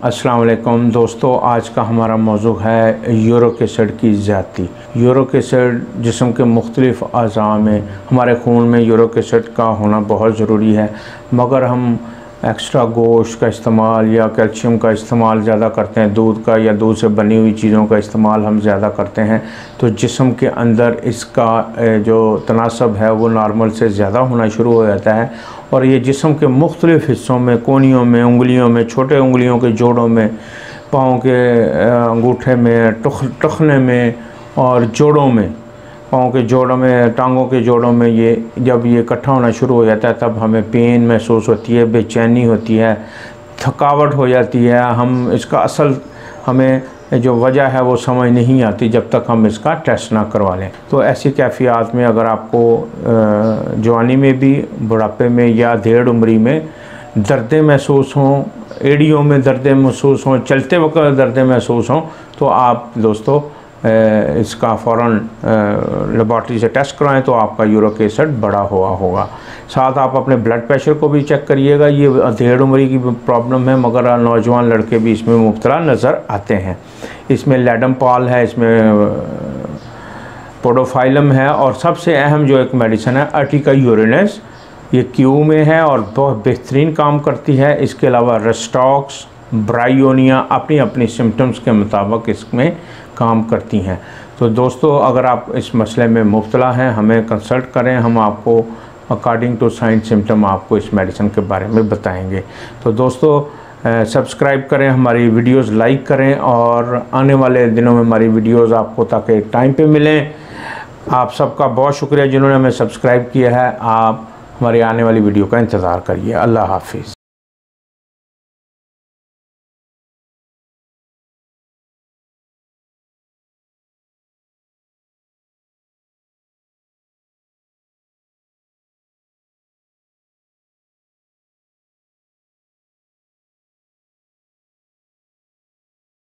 अस्सलाम वालेकुम दोस्तों, आज का हमारा मौजू है यूरिक एसिड की ज़्यादती। यूरिक एसिड जिस्म के मुख्तलिफ़ अज़ा में, हमारे खून में यूरिक एसिड का होना बहुत ज़रूरी है, मगर हम एक्स्ट्रा गोश्त का इस्तेमाल या कैल्शियम का इस्तेमाल ज़्यादा करते हैं, दूध का या दूध से बनी हुई चीज़ों का इस्तेमाल हम ज़्यादा करते हैं, तो जिस्म के अंदर इसका जो तनासब है वो नॉर्मल से ज़्यादा होना शुरू हो जाता है और ये जिस्म के मुख्तलिफ़ हिस्सों में, कोनियों में, उंगलियों में, छोटे उंगलियों के जोड़ों में, पाँव के अंगूठे में, टखने में और जोड़ों में, पाँव के जोड़ों में, टांगों के जोड़ों में, ये जब ये इकट्ठा होना शुरू हो जाता है तब हमें पेन महसूस होती है, बेचैनी होती है, थकावट हो जाती है। हम इसका असल हमें जो वजह है वो समझ नहीं आती जब तक हम इसका टेस्ट ना करवा लें। तो ऐसी कैफियत में अगर आपको जवानी में भी, बुढ़ापे में या देर उम्री में दर्दें महसूस हों, एड़ियों में दर्दें महसूस हों, चलते वक्त दर्दें महसूस हों, तो आप दोस्तों इसका फ़ौरन लेबॉर्ट्री से टेस्ट कराएं तो आपका यूरिक एसिड बढ़ा हुआ होगा। साथ आप अपने ब्लड प्रेशर को भी चेक करिएगा। ये देर उम्री की प्रॉब्लम है मगर नौजवान लड़के भी इसमें मुब्तला नज़र आते हैं। इसमें लैडम पाल है, इसमें पोडोफाइलम है और सबसे अहम जो एक मेडिसिन है अर्टिका यूरिनस, ये क्यू में है और बहुत बेहतरीन काम करती है। इसके अलावा रेस्टॉक्स, ब्रायोनिया अपनी अपनी सिम्टम्स के मुताबिक इसमें काम करती हैं। तो दोस्तों, अगर आप इस मसले में मुब्तला हैं, हमें कंसल्ट करें, हम आपको अकॉर्डिंग टू साइन सिम्टम आपको इस मेडिसिन के बारे में बताएंगे। तो दोस्तों, सब्सक्राइब करें, हमारी वीडियोस लाइक करें और आने वाले दिनों में हमारी वीडियोस आपको ताकि टाइम पे मिलें। आप सबका बहुत शुक्रिया जिन्होंने हमें सब्सक्राइब किया है। आप हमारी आने वाली वीडियो का इंतज़ार करिए। अल्लाह हाफिज़।